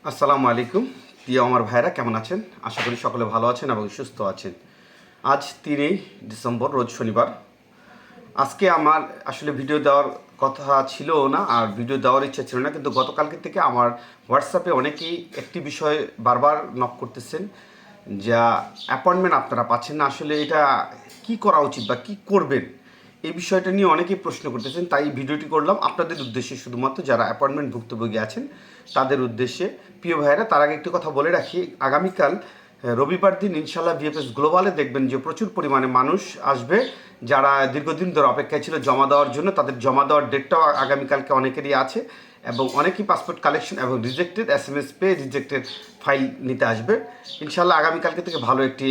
আসসালামু আলাইকুম। প্রিয় আমার ভাইরা কেমন আছেন? আশা করি সকলে ভালো আছেন এবং সুস্থ আছেন। আজ 3 ডিসেম্বর, রোজ শনিবার। আজকে আমার আসলে ভিডিও দেওয়ার কথা ছিল না, আর ভিডিও দেওয়ার ইচ্ছা ছিল না, কিন্তু গতকালকে থেকে আমার হোয়াটসঅ্যাপে অনেকেই একটি বিষয় বারবার নক করতেছেন, যা অ্যাপয়েন্টমেন্ট আপনারা পাচ্ছেন না। আসলে এটা কি করা উচিত বা কি করবেন, এই বিষয়টা নিয়ে অনেকেই প্রশ্ন করতেছেন। তাই ভিডিওটি করলাম আপনাদের উদ্দেশ্যে, শুধুমাত্র যারা অ্যাপয়েন্টমেন্ট ভুক্তভোগী আছেন তাদের উদ্দেশ্যে। প্রিয় ভাইয়েরা, তার আগে একটি কথা বলে রাখি, আগামীকাল রবিবার দিন ইনশাল্লাহ ভিএফএস গ্লোবালে দেখবেন যে প্রচুর পরিমাণে মানুষ আসবে, যারা দীর্ঘদিন ধরে অপেক্ষায় ছিল জমা দেওয়ার জন্য। তাদের জমা দেওয়ার ডেটটাও আগামীকালকে অনেকেরই আছে, এবং অনেকেই পাসপোর্ট কালেকশন এবং রিজেক্টেড SMS পেয়ে রিজেক্টেড ফাইল নিতে আসবে। ইনশাল্লাহ আগামীকালকে থেকে ভালো একটি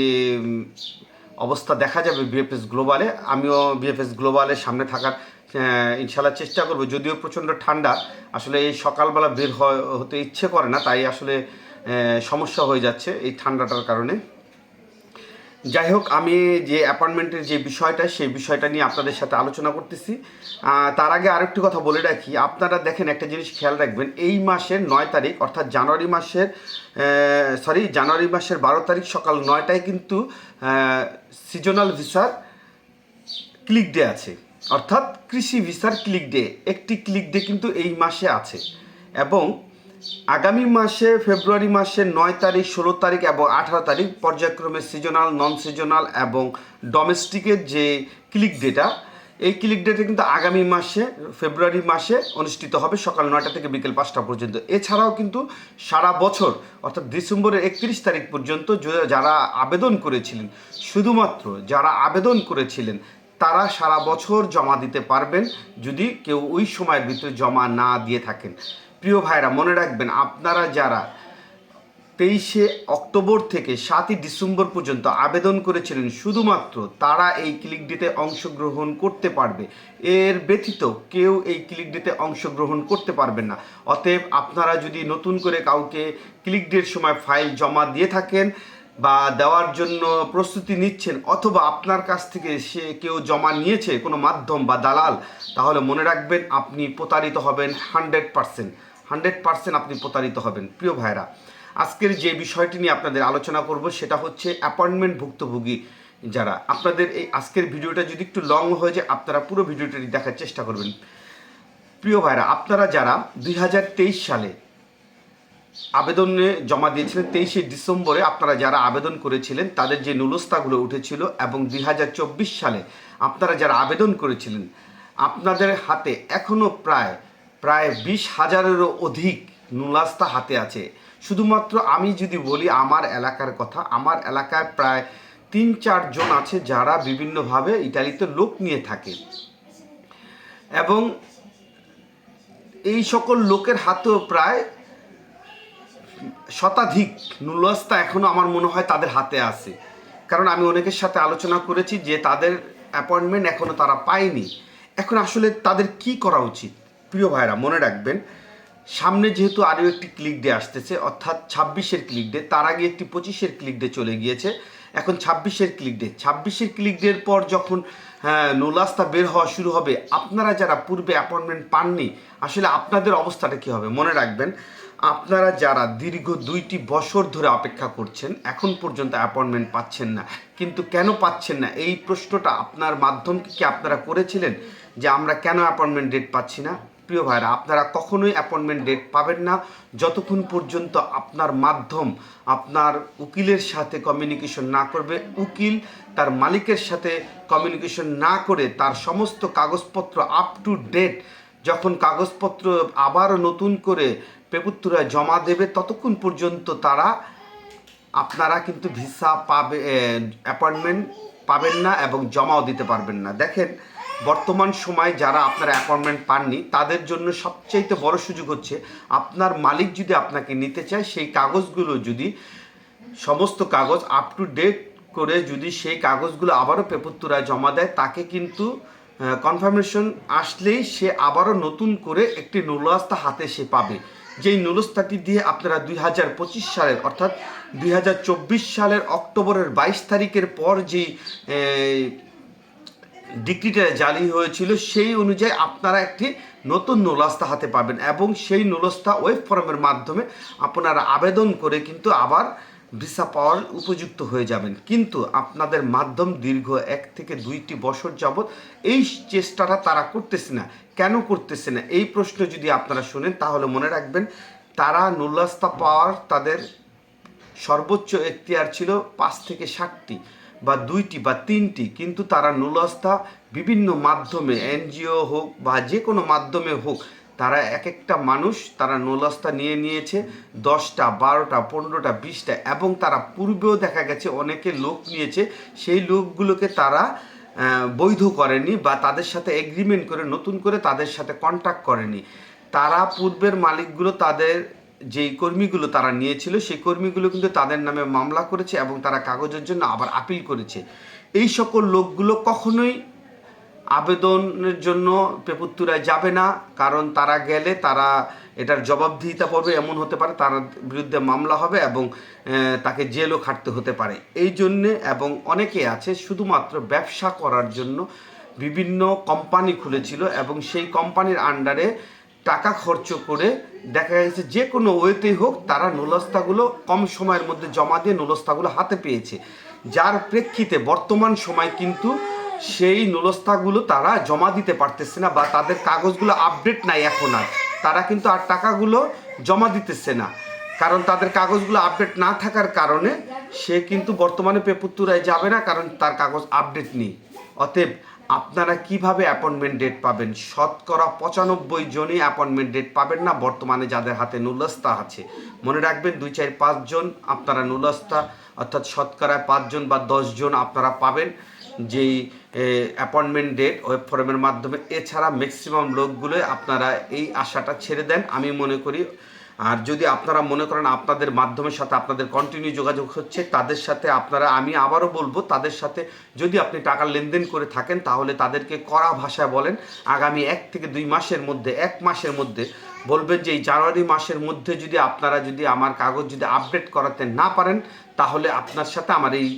অবস্থা দেখা যাবে ভিএফএস গ্লোবালে। আমিও ভিএফএস গ্লোবালের সামনে থাকার ইনশাল্লাহ চেষ্টা করব। যদিও প্রচণ্ড ঠান্ডা, আসলে এই সকালবেলা বের হতে ইচ্ছে করে না, তাই আসলে সমস্যা হয়ে যাচ্ছে এই ঠান্ডাটার কারণে। যাই হোক, আমি যে অ্যাপয়েন্টমেন্টের যে বিষয়টা, সেই বিষয়টা নিয়ে আপনাদের সাথে আলোচনা করতেছি। তার আগে আরেকটি কথা বলে রাখি, আপনারা দেখেন, একটা জিনিস খেয়াল রাখবেন, এই মাসের 9 তারিখ অর্থাৎ জানুয়ারি মাসের 12 তারিখ সকাল 9টায় কিন্তু সিজনাল ভিসার ক্লিক ডে আছে, অর্থাৎ কৃষি ভিসার ক্লিক ডে। একটি ক্লিক ডে কিন্তু এই মাসে আছে, এবং আগামী মাসে ফেব্রুয়ারি মাসের 9 তারিখ, 16 তারিখ এবং 18 তারিখ পর্যায়ক্রমে সিজনাল, নন সিজনাল এবং ডোমেস্টিকের যে ক্লিক ডেটা, এই ক্লিক ডেটা কিন্তু আগামী মাসে ফেব্রুয়ারি মাসে অনুষ্ঠিত হবে সকাল 9টা থেকে বিকেল 5টা পর্যন্ত। এছাড়াও কিন্তু সারা বছর অর্থাৎ ডিসেম্বরের 31 তারিখ পর্যন্ত যারা আবেদন করেছিলেন, শুধুমাত্র যারা আবেদন করেছিলেন তারা সারা বছর জমা দিতে পারবেন, যদি কেউ ওই সময়ের ভিতরে জমা না দিয়ে থাকেন। প্রিয় ভাইরা, মনে রাখবেন, আপনারা যারা 23শে অক্টোবর থেকে 7ই ডিসেম্বর পর্যন্ত আবেদন করেছিলেন, শুধুমাত্র তারা এই ক্লিক ডেতে অংশগ্রহণ করতে পারবে। এর ব্যতীত কেউ এই ক্লিক ডেতে অংশগ্রহণ করতে পারবেন না। অতএব আপনারা যদি নতুন করে কাউকে ক্লিক ডের সময় ফাইল জমা দিয়ে থাকেন বা দেওয়ার জন্য প্রস্তুতি নিচ্ছেন, অথবা আপনার কাছ থেকে সে কেউ জমা নিয়েছে কোনো মাধ্যম বা দালাল, তাহলে মনে রাখবেন আপনি প্রতারিত হবেন 100%। আপনি প্রতারিত হবেন। প্রিয় ভাইরা, আজকের যে বিষয়টি নিয়ে আপনাদের আলোচনা করব সেটা হচ্ছে অ্যাপয়েন্টমেন্ট ভুক্তভোগী যারা। আপনাদের এই আজকের ভিডিওটা যদি একটু লং হয়ে যায়, আপনারা পুরো ভিডিওটি দেখার চেষ্টা করবেন। প্রিয় ভাইরা, আপনারা যারা 2023 সালে আবেদনে জমা দিয়েছিলেন, 23শে ডিসেম্বরে আপনারা যারা আবেদন করেছিলেন তাদের যে নুলস্তাগুলো উঠেছিল, এবং 2024 সালে আপনারা যারা আবেদন করেছিলেন, আপনাদের হাতে এখনও প্রায় 20,000-এরও অধিক নুলাস্তা হাতে আছে। শুধুমাত্র আমি যদি বলি আমার এলাকার কথা, আমার এলাকায় প্রায় 3-4 জন আছে যারা বিভিন্নভাবে ইতালিতে লোক নিয়ে থাকে, এবং এই সকল লোকের হাতেও প্রায় শতাধিক নুলস্তা এখনও আমার মনে হয় তাদের হাতে আছে। কারণ আমি অনেকের সাথে আলোচনা করেছি যে তাদের অ্যাপয়েন্টমেন্ট এখনও তারা পায়নি। এখন আসলে তাদের কি করা উচিত? প্রিয় ভাইরা, মনে রাখবেন, সামনে যেহেতু আরও একটি ক্লিক ডে আসতেছে, অর্থাৎ 26-এর ক্লিক ডে, তার আগে একটি 25-এর ক্লিক ডে চলে গিয়েছে, এখন 26-এর ক্লিক ডে। 26-এর ক্লিক ডের পর যখন নুলাস্তা বের হওয়া শুরু হবে, আপনারা যারা পূর্বে অ্যাপয়েন্টমেন্ট পাননি, আসলে আপনাদের অবস্থাটা কী হবে? মনে রাখবেন, আপনারা যারা দীর্ঘ 2টি বছর ধরে অপেক্ষা করছেন, এখন পর্যন্ত অ্যাপয়েন্টমেন্ট পাচ্ছেন না, কিন্তু কেন পাচ্ছেন না, এই প্রশ্নটা আপনার মাধ্যমকে কি আপনারা করেছিলেন যে আমরা কেন অ্যাপয়েন্টমেন্ট ডেট পাচ্ছি না? প্রিয় ভাইরা, আপনারা কখনোই অ্যাপয়েন্টমেন্ট ডেট পাবেন না যতক্ষণ পর্যন্ত আপনার মাধ্যম আপনার উকিলের সাথে কমিউনিকেশন না করবে। উকিল তার মালিকের সাথে কমিউনিকেশন না করে তার সমস্ত কাগজপত্র আপ টু ডেট, যখন কাগজপত্র আবার নতুন করে পেপুত্তরায় জমা দেবে, ততক্ষণ পর্যন্ত আপনারা কিন্তু ভিসা অ্যাপয়েন্টমেন্ট পাবেন না এবং জমাও দিতে পারবেন না। দেখেন, বর্তমান সময় যারা আপনারা অ্যাপয়েন্টমেন্ট পাননি তাদের জন্য সবচাইতে বড় সুযোগ হচ্ছে, আপনার মালিক যদি আপনাকে নিতে চায়, সেই কাগজগুলো যদি সমস্ত কাগজ আপ টু ডেট করে যদি সেই কাগজগুলো আবারও পেপুত্তরায় জমা দেয়, তাকে কিন্তু কনফার্মেশন আসলেই সে আবারও নতুন করে একটি নুলস্তা হাতে সে পাবে। যেই নুলস্তাটি দিয়ে আপনারা 2025 সালের অর্থাৎ 2024 সালের অক্টোবরের 22 তারিখের পর যেই ডিক্রিটা জারি হয়েছিল সেই অনুযায়ী আপনারা একটি নতুন নুলাস্তা হাতে পাবেন এবং সেই নুলাস্তা ওয়েব ফর্মের মাধ্যমে আপনারা আবেদন করে কিন্তু আবার ভিসা পাওয়ার উপযুক্ত হয়ে যাবেন। কিন্তু আপনাদের মাধ্যম দীর্ঘ 1 থেকে 2টি বছর যাবৎ এই চেষ্টাটা তারা করতেছে না। কেন করতেছে না এই প্রশ্ন যদি আপনারা শুনেন তাহলে মনে রাখবেন তারা নুলাস্তা পাওয়ার তাদের সর্বোচ্চ এখতিয়ার ছিল 5 থেকে 7টি বা 2টি বা 3টি, কিন্তু তারা নুলাস্তা বিভিন্ন মাধ্যমে এনজিও হোক বা যে কোনো মাধ্যমে হোক তারা এক একটা মানুষ তারা নুলাস্তা নিয়ে নিয়েছে 10টা 12টা 15টা 20টা এবং তারা পূর্বেও দেখা গেছে অনেকে লোক নিয়েছে সেই লোকগুলোকে তারা বৈধ করেনি বা তাদের সাথে এগ্রিমেন্ট করে নতুন করে তাদের সাথে কন্ট্যাক্ট করেনি। তারা পূর্বের মালিকগুলো তাদের যেই কর্মীগুলো তারা নিয়েছিল সেই কর্মীগুলো কিন্তু তাদের নামে মামলা করেছে এবং তারা কাগজের জন্য আবার আপিল করেছে। এই সকল লোকগুলো কখনোই আবেদনের জন্য পেপুত্তুরায় যাবে না, কারণ তারা গেলে তারা এটার জবাবদিহিতা পড়বে, এমন হতে পারে তার বিরুদ্ধে মামলা হবে এবং তাকে জেলও খাটতে হতে পারে। এই জন্যে এবং অনেকে আছে শুধুমাত্র ব্যবসা করার জন্য বিভিন্ন কোম্পানি খুলেছিল এবং সেই কোম্পানির আন্ডারে টাকা খরচ করে দেখা গেছে যে কোনো ওয়েতেই হোক তারা নুলস্তাগুলো কম সময়ের মধ্যে জমা দিয়ে নুলস্তাগুলো হাতে পেয়েছে, যার প্রেক্ষিতে বর্তমান সময় কিন্তু সেই নুলস্তাগুলো তারা জমা দিতে পারতেছে না বা তাদের কাগজগুলো আপডেট নাই এখন আর, তারা কিন্তু আর টাকাগুলো জমা দিতেছে না, কারণ তাদের কাগজগুলো আপডেট না থাকার কারণে সে কিন্তু বর্তমানে পেপুত্তুরায় যাবে না, কারণ তার কাগজ আপডেট নেই। অতএব আপনারা কিভাবে অ্যাপয়েন্টমেন্ট ডেট পাবেন? শতকরা 95 জনই অ্যাপয়েন্টমেন্ট ডেট পাবেন না বর্তমানে যাদের হাতে নুলস্তা আছে। মনে রাখবেন 2 4 5 জন আপনারা নুলস্তা অর্থাৎ শতকরায় 5 জন বা 10 জন আপনারা পাবেন যেই অ্যাপয়েন্টমেন্ট ডেট ওয়েব ফর্মের মাধ্যমে। এছাড়া ম্যাক্সিমাম লোকগুলো আপনারা এই আশাটা ছেড়ে দেন আমি মনে করি। আর যদি আপনারা মনে করেন আপনাদের মাধ্যমের সাথে আপনাদের কন্টিনিউ যোগাযোগ হচ্ছে, তাদের সাথে আপনারা, আমি আবারও বলবো, তাদের সাথে যদি আপনি টাকা লেনদেন করে থাকেন তাহলে তাদেরকে কড়া ভাষায় বলেন আগামী 1 থেকে 2 মাসের মধ্যে, 1 মাসের মধ্যে বলবেন যে এই জানুয়ারি মাসের মধ্যে যদি আপনারা যদি আমার কাগজ যদি আপডেট করাতে না পারেন তাহলে আপনার সাথে আমার এই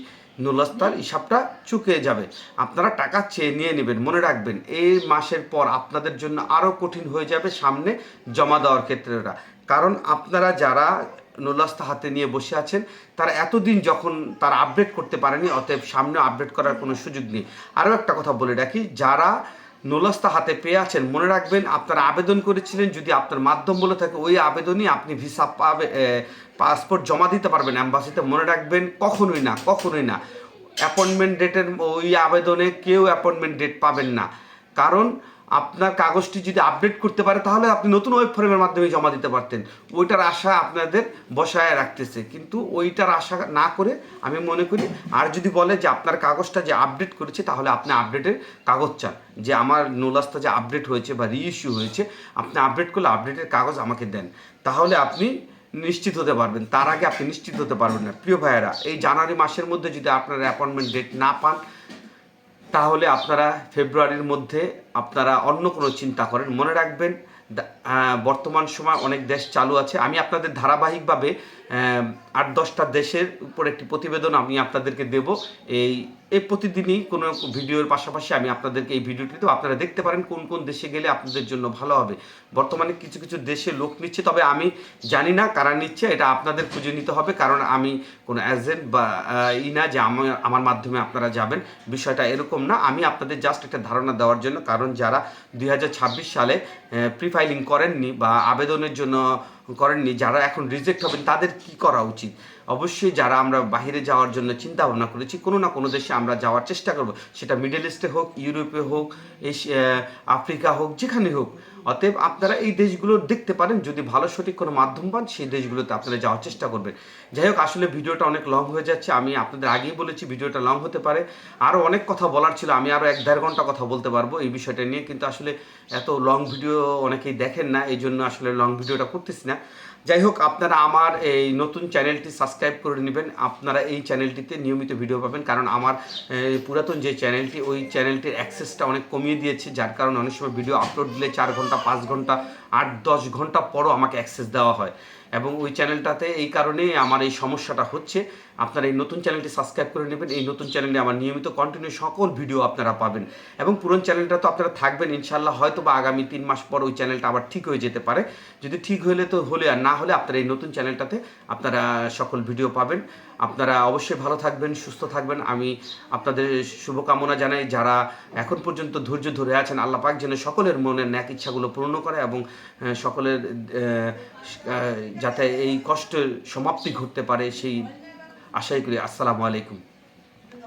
নুলস্তার হিসাবটা চুকে যাবে, আপনারা টাকা চেয়ে নিয়ে নেবেন। মনে রাখবেন এই মাসের পর আপনাদের জন্য আরও কঠিন হয়ে যাবে সামনে জমা দেওয়ার ক্ষেত্রে, কারণ আপনারা যারা নুলস্তা হাতে নিয়ে বসে আছেন তারা এতদিন যখন তারা আপডেট করতে পারেনি, অতএব সামনে আপডেট করার কোনো সুযোগ নেই। আরও একটা কথা বলে রাখি, যারা নুলস্তা হাতে পেয়ে আছেন মনে রাখবেন আপনারা আবেদন করেছিলেন, যদি আপনার মাধ্যম বলে থাকে ওই আবেদনই আপনি ভিসা পাবে, পাসপোর্ট জমা দিতে পারবেন অ্যাম্বাসিতে। মনে রাখবেন কখনোই না, কখনোই না অ্যাপয়েন্টমেন্ট ডেটের ওই আবেদনে কেউ অ্যাপয়েন্টমেন্ট ডেট পাবেন না, কারণ আপনার কাগজটি যদি আপডেট করতে পারে তাহলে আপনি নতুন ওয়েব ফর্মের মাধ্যমে জমা দিতে পারতেন। ওইটার আশা আপনাদের বসায় রাখতেছে, কিন্তু ওইটার আশা না করে আমি মনে করি, আর যদি বলে যে আপনার কাগজটা যে আপডেট করেছে তাহলে আপনি আপডেটের কাগজ চান, যে আমার নুলস্তা যে আপডেট হয়েছে বা রিইস্যু হয়েছে আপনি আপডেট করলে আপডেটের কাগজ আমাকে দেন, তাহলে আপনি নিশ্চিত হতে পারবেন। তার আগে আপনি নিশ্চিত হতে পারবেন না। প্রিয় ভাইয়েরা, এই জানুয়ারি মাসের মধ্যে যদি আপনারা অ্যাপয়েন্টমেন্ট ডেট না পান তাহলে আপনারা ফেব্রুয়ারির মধ্যে আপনারা অন্য কোনো চিন্তা করেন। মনে রাখবেন বর্তমান সময় অনেক দেশ চালু আছে, আমি আপনাদের ধারাবাহিকভাবে 8-10টা দেশের উপর একটি প্রতিবেদন আমি আপনাদেরকে দেব। এই প্রতিদিনই কোনো ভিডিওর পাশাপাশি আমি আপনাদেরকে এই ভিডিওটি দেবো, আপনারা দেখতে পারেন কোন কোন দেশে গেলে আপনাদের জন্য ভালো হবে। বর্তমানে কিছু কিছু দেশে লোক নিচ্ছে, তবে আমি জানি না কারা নিচ্ছে, এটা আপনাদের খুঁজে নিতে হবে, কারণ আমি কোনো এজেন্ট বা না যে আমার মাধ্যমে আপনারা যাবেন, বিষয়টা এরকম না। আমি আপনাদের জাস্ট একটা ধারণা দেওয়ার জন্য, কারণ যারা 2026 সালে প্রিফাইলিং করেননি বা আবেদনের জন্য করেননি, যারা এখন রিজেক্ট হবেন তাদের কি করা উচিত? অবশ্যই যারা আমরা বাইরে যাওয়ার জন্য চিন্তা ভাবনা করেছি, কোনো না কোনো দেশে আমরা যাওয়ার চেষ্টা করব, সেটা মিডল ইস্টে হোক, ইউরোপে হোক, এশিয়া, আফ্রিকা হোক, যেখানে হোক। অতএব আপনারা এই দেশগুলো দেখতে পারেন, যদি ভালো সঠিক কোনো মাধ্যম পান সেই দেশগুলোতে আপনারা যাওয়ার চেষ্টা করবেন। যাই হোক, আসলে ভিডিওটা অনেক লং হয়ে যাচ্ছে, আমি আপনাদের আগেই বলেছি ভিডিওটা লং হতে পারে, আরও অনেক কথা বলার ছিল, আমি আরও 1-1.5 ঘন্টা কথা বলতে পারবো এই বিষয়টা নিয়ে, কিন্তু আসলে এত লং ভিডিও অনেকেই দেখেন না, এই জন্য আসলে লং ভিডিওটা করতেছি না। যাই হোক, আপনারা আমার এই নতুন চ্যানেলটি সাবস্ক্রাইব করে নেবেন, আপনারা এই চ্যানেলটিতে নিয়মিত ভিডিও পাবেন, কারণ আমার পুরাতন যে চ্যানেলটি ওই চ্যানেলটির অ্যাক্সেসটা অনেক কমিয়ে দিয়েছে, যার কারণে অনেক সময় ভিডিও আপলোড দিলে 4 ঘন্টা 5 ঘন্টা 8-10 ঘন্টা পরও আমাকে অ্যাক্সেস দেওয়া হয়, এবং ওই চ্যানেলটাতে এই কারণেই আমার এই সমস্যাটা হচ্ছে। আপনারা এই নতুন চ্যানেলটি সাবস্ক্রাইব করে নেবেন। এই নতুন চ্যানেলে আমার নিয়মিত কন্টিনিউ সকল ভিডিও আপনারা পাবেন, এবং পুরনো চ্যানেলটা তো আপনারা থাকবেন ইনশাল্লাহ। হয়তো বা আগামী 3 মাস পর ওই চ্যানেলটা আবার ঠিক হয়ে যেতে পারে। যদি ঠিক হলে তো হলে, আর না হলে আপনারা এই নতুন চ্যানেলটাতে আপনারা সকল ভিডিও পাবেন। আপনারা অবশ্যই ভালো থাকবেন, সুস্থ থাকবেন। আমি আপনাদের শুভকামনা জানাই। যারা এখন পর্যন্ত ধৈর্য ধরে আছেন, আল্লাহ পাক যেন সকলের মনের ন্যাক ইচ্ছাগুলো পূর্ণ করে, এবং সকলের যাতে এই কষ্টের সমাপ্তি ঘটতে পারে সেই আশাই করি। আসসালামু আলাইকুম।